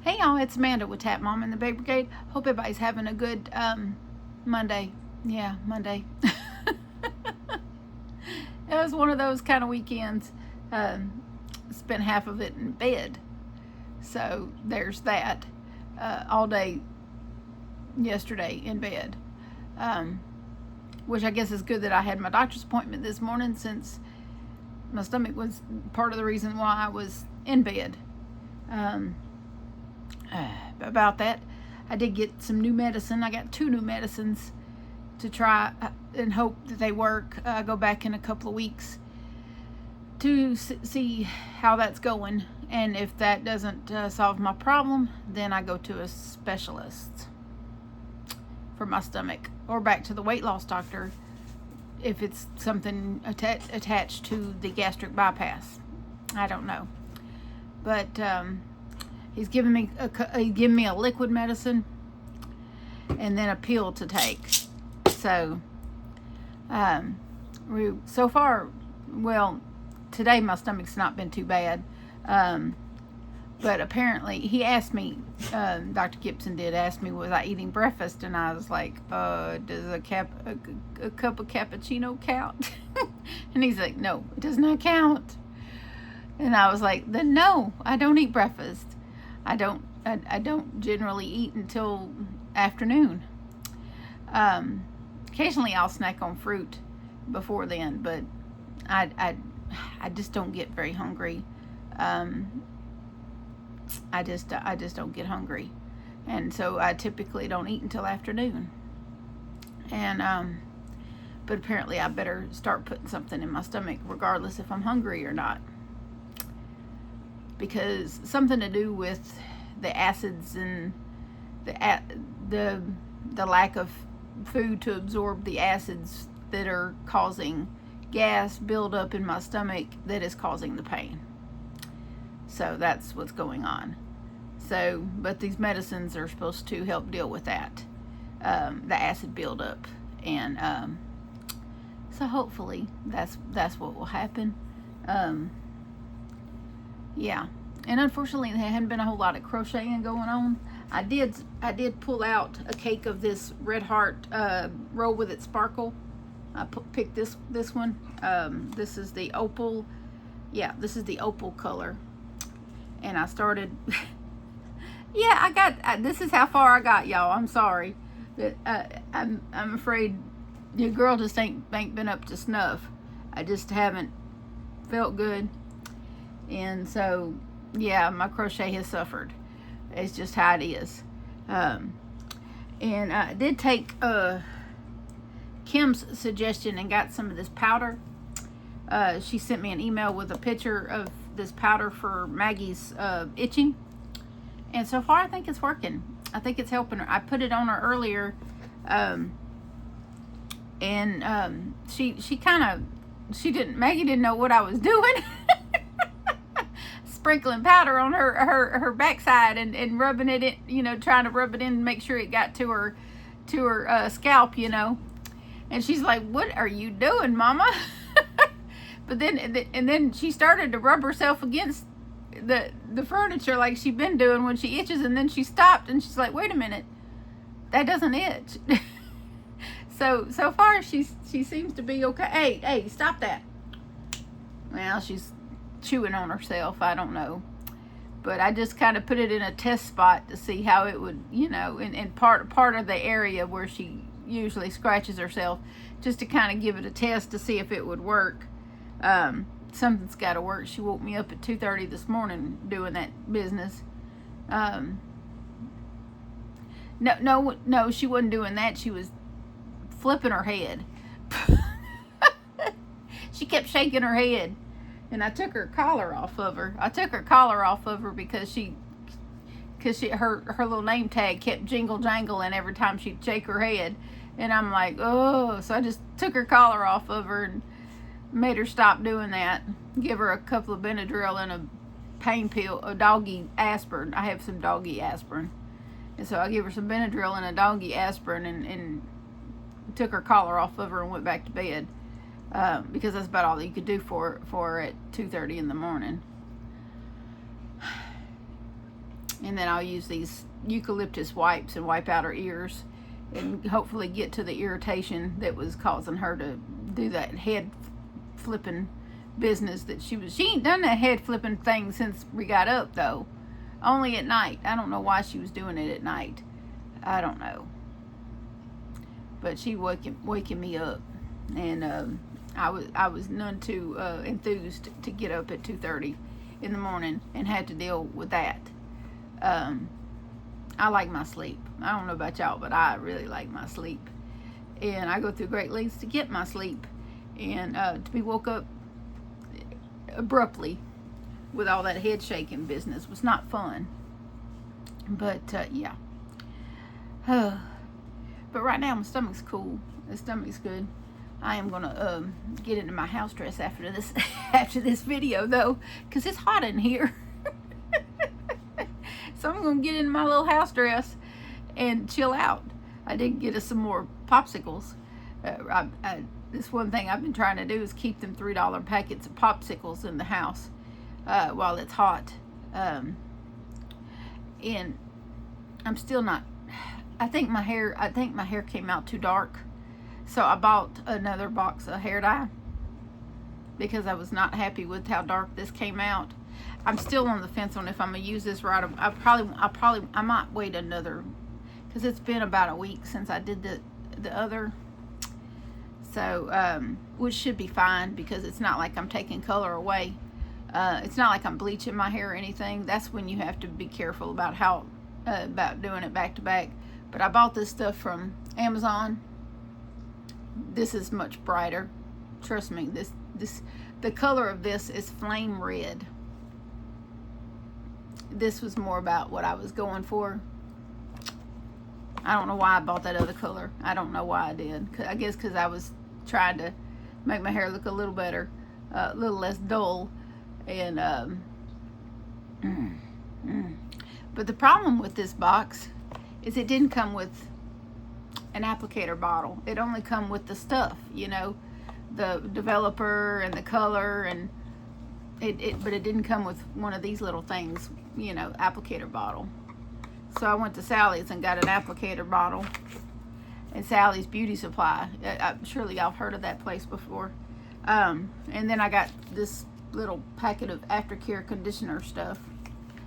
Hey y'all, it's Amanda with Tap Mom and the Baby Brigade. Hope everybody's having a good Monday. Yeah, Monday. It was one of those kind of weekends. Spent half of it in bed. So there's that. All day yesterday in bed. Which I guess is good that I had my doctor's appointment this morning, since my stomach was part of the reason why I was in bed. About that, I did get some new medicine. I got 2 new medicines to try and hope that they work. I go back in a couple of weeks to see how that's going, and if that doesn't solve my problem, then I go to a specialist for my stomach, or back to the weight loss doctor if it's something attached to the gastric bypass. I don't know, but he's given me a liquid medicine and then a pill to take. So so far, well, today my stomach's not been too bad. But apparently he asked me, Dr. Gibson did ask me, was I eating breakfast? And I was like, does a cup of cappuccino count? And he's like, no, it does not count. And I was like, then no, I don't eat breakfast. I don't generally eat until afternoon. Occasionally I'll snack on fruit before then, but I just don't get very hungry. I just don't get hungry, and so I typically don't eat until afternoon. And but apparently I better start putting something in my stomach, regardless if I'm hungry or not, because something to do with the acids and the lack of food to absorb the acids that are causing gas buildup in my stomach that is causing the pain. So that's what's going on. So, but these medicines are supposed to help deal with that, the acid buildup, and so hopefully that's what will happen. Yeah, and unfortunately there hadn't been a whole lot of crocheting going on. I did pull out a cake of this Red Heart Roll With It Sparkle. I picked this one. This is the opal. Yeah, this is the opal color. And I started. Yeah, I got. This is how far I got, y'all. I'm sorry. I'm afraid your girl just ain't been up to snuff. I just haven't felt good, and so yeah, my crochet has suffered. It's just how it is. And I did take Kim's suggestion and got some of this powder. She sent me an email with a picture of this powder for Maggie's itching, and so far I think it's working. I think it's helping her. I put it on her earlier, and Maggie didn't know what I was doing. Sprinkling powder on her backside and rubbing it in, trying to rub it in to make sure it got to her scalp, and she's like, what are you doing, Mama? But then she started to rub herself against the furniture like she'd been doing when she itches, and then she stopped and she's like, wait a minute, that doesn't itch. So far she seems to be okay. Hey, stop that. Well, she's chewing on herself, I don't know, but I just kind of put it in a test spot to see how it would, in part of the area where she usually scratches herself, just to kind of give it a test to see if it would work. Something's got to work. She woke me up at 2:30 this morning doing that business. No, she wasn't doing that. She was flipping her head. She kept shaking her head, and I took her collar off of her. Because her little name tag kept jangling every time she'd shake her head, and I'm like, oh, so I just took her collar off of her and made her stop doing that. Give her a couple of Benadryl and a pain pill, a doggy aspirin. I have some doggy aspirin, and so I gave her some Benadryl and a doggy aspirin, and took her collar off of her and went back to bed, because that's about all that you could do for her at 2:30 in the morning. And then I'll use these eucalyptus wipes and wipe out her ears and hopefully get to the irritation that was causing her to do that head flipping business that she ain't done that head flipping thing since we got up, though. Only at night. I don't know why she was doing it at night. I don't know. But she waking me up, and I was none too enthused to get up at 2:30 in the morning and had to deal with that. I like my sleep. I don't know about y'all, but I really like my sleep, and I go through great lengths to get my sleep. And to be woke up abruptly with all that head shaking business was not fun. But yeah. But right now my stomach's cool. The stomach's good. I am gonna get into my house dress after this after this video, though, because it's hot in here. So I'm gonna get in my little house dress and chill out. I did get us some more popsicles. This one thing I've been trying to do is keep them $3 packets of popsicles in the house while it's hot. And I'm still not. I think my hair came out too dark, so I bought another box of hair dye because I was not happy with how dark this came out. I'm still on the fence on if I'm gonna use this right. I might wait another, because it's been about a week since I did the other. So which should be fine, because it's not like I'm taking color away. It's not like I'm bleaching my hair or anything. That's when you have to be careful about how about doing it back to back. But I bought this stuff from Amazon. This is much brighter. Trust me, the color of this is flame red. This was more about what I was going for. I don't know why I bought that other color. I don't know why I did. I guess because I was trying to make my hair look a little better, a little less dull. And but the problem with this box is it didn't come with an applicator bottle. It only come with the stuff, you know, the developer and the color, and but it didn't come with one of these little things, you know, applicator bottle. So I went to Sally's and got an applicator bottle, and Sally's Beauty Supply. Surely y'all have heard of that place before. And then I got this little packet of aftercare conditioner stuff,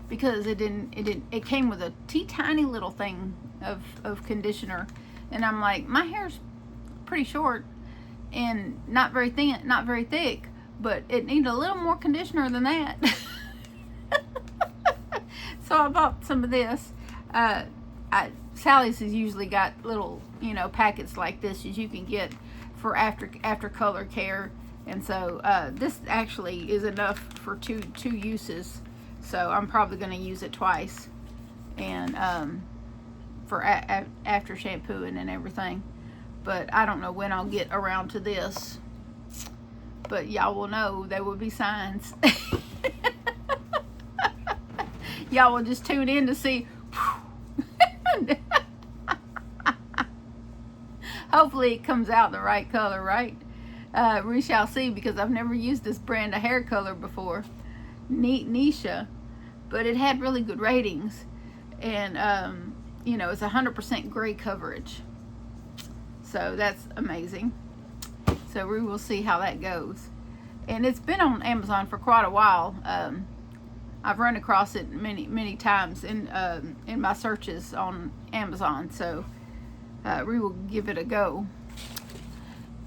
because it came with a tiny little thing of conditioner, and I'm like, my hair's pretty short and not very thin, not very thick, but it needed a little more conditioner than that. So I bought some of this. Sally's has usually got little, you know, packets like this as you can get for after color care, and so this actually is enough for two uses. So I'm probably going to use it twice, and for after shampooing and everything. But I don't know when I'll get around to this. But y'all will know. There will be signs. Y'all will just tune in to see. Hopefully it comes out the right color, right? We shall see, because I've never used this brand of hair color before. Nisha, but it had really good ratings, and you know, it's 100% gray coverage, so that's amazing. So we will see how that goes, and it's been on Amazon for quite a while. I've run across it many times in my searches on Amazon, so we will give it a go.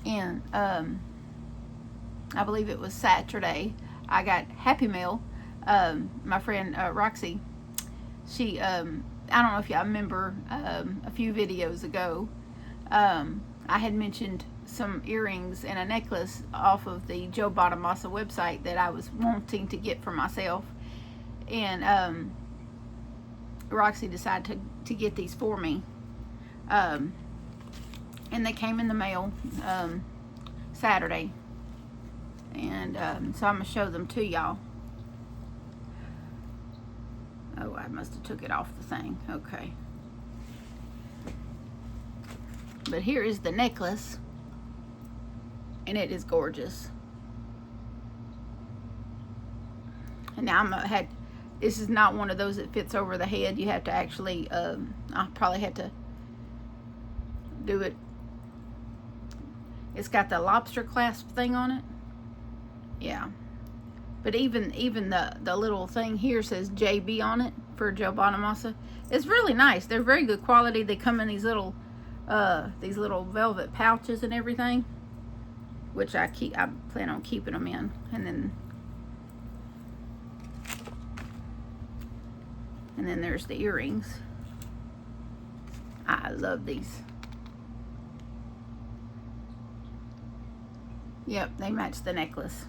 And I believe it was Saturday, I got Happy Mail. My friend Roxy, she I don't know if y'all remember, a few videos ago, I had mentioned some earrings and a necklace off of the Joe Bonamassa website that I was wanting to get for myself, and Roxy decided to get these for me, and they came in the mail Saturday, and so I'm gonna show them to y'all. Oh, I must have took it off the thing. Okay. But here is the necklace, and it is gorgeous. And now I had This is not one of those that fits over the head. You have to actually, I'll probably have to do it. It's got the lobster clasp thing on it. Yeah. But even the little thing here says JB on it for Joe Bonamassa. It's really nice. They're very good quality. They come in these little velvet pouches and everything, which I plan on keeping them in. And then there's the earrings. I love these. Yep, they match the necklace.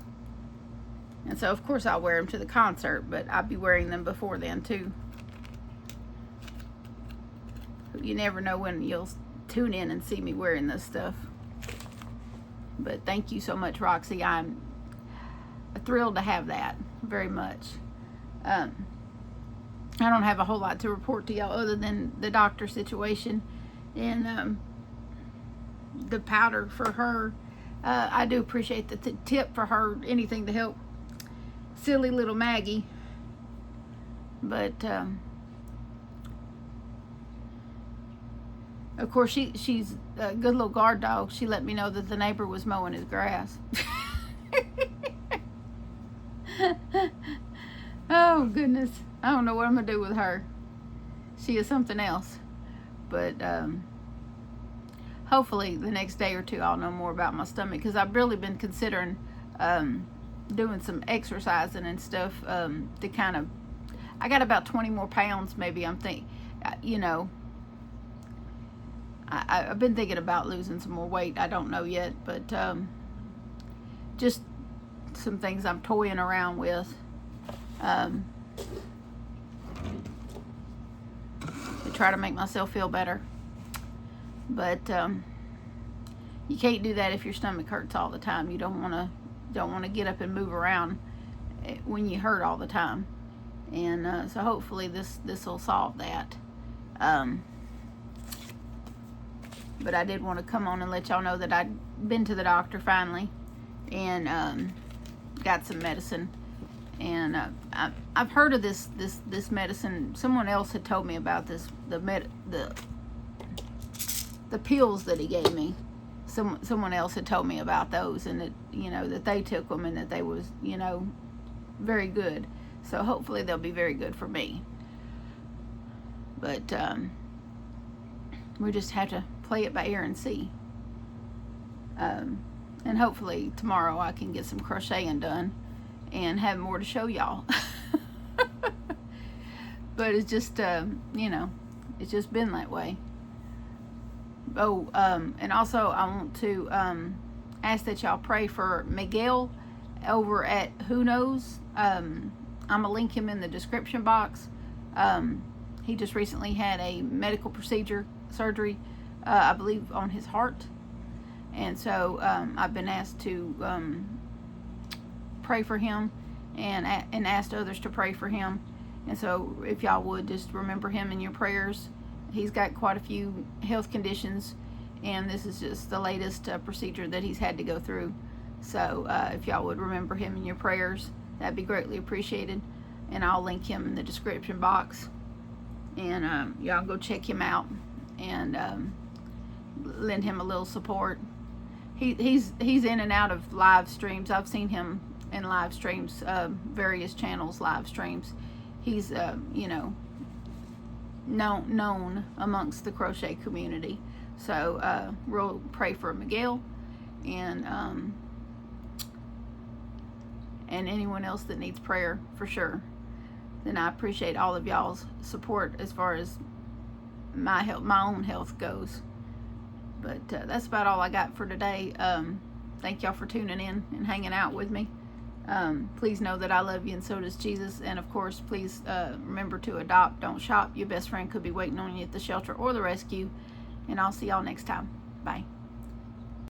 And so, of course, I'll wear them to the concert, but I'll be wearing them before then, too. You never know when you'll tune in and see me wearing this stuff. But thank you so much, Roxy. I'm thrilled to have that, very much. I don't have a whole lot to report to y'all other than the doctor situation and the powder for her. I do appreciate the tip for her, anything to help silly little Maggie. But of course she's a good little guard dog. She let me know that the neighbor was mowing his grass. Oh goodness, I don't know what I'm gonna do with her. She is something else. But hopefully the next day or two I'll know more about my stomach, because I've really been considering doing some exercising and stuff to kind of, I got about 20 more pounds maybe. I'm thinking, you know, I've been thinking about losing some more weight. I don't know yet, but just some things I'm toying around with to try to make myself feel better. But you can't do that if your stomach hurts all the time. You don't want to get up and move around when you hurt all the time. And so hopefully this will solve that. But I did want to come on and let y'all know that I'd been to the doctor finally and got some medicine. And I've heard of this medicine. Someone else had told me about this, the pills that he gave me. Someone else had told me about those, and that, you know, that they took them and that they was, you know, very good. So hopefully they'll be very good for me. But we just have to play it by ear and see. And hopefully tomorrow I can get some crocheting done and have more to show y'all. But it's just, you know, it's just been that way. Oh, and also I want to ask that y'all pray for Miguel over at Who Knows. I'm going to link him in the description box. He just recently had a medical surgery, I believe, on his heart. And so I've been asked to pray for him and asked others to pray for him. And so if y'all would just remember him in your prayers. He's got quite a few health conditions, and this is just the latest procedure that he's had to go through. So if y'all would remember him in your prayers, that'd be greatly appreciated. And I'll link him in the description box. And y'all go check him out and lend him a little support. He's in and out of live streams. I've seen him in live streams, various channels live streams. He's you know, known amongst the crochet community. So we'll pray for Miguel and anyone else that needs prayer for sure. Then I appreciate all of y'all's support as far as my health, my own health goes. But that's about all I got for today. Thank y'all for tuning in and hanging out with me. Please know that I love you, and so does Jesus. And of course, please remember to adopt, don't shop. Your best friend could be waiting on you at the shelter or the rescue. And I'll see y'all next time. Bye.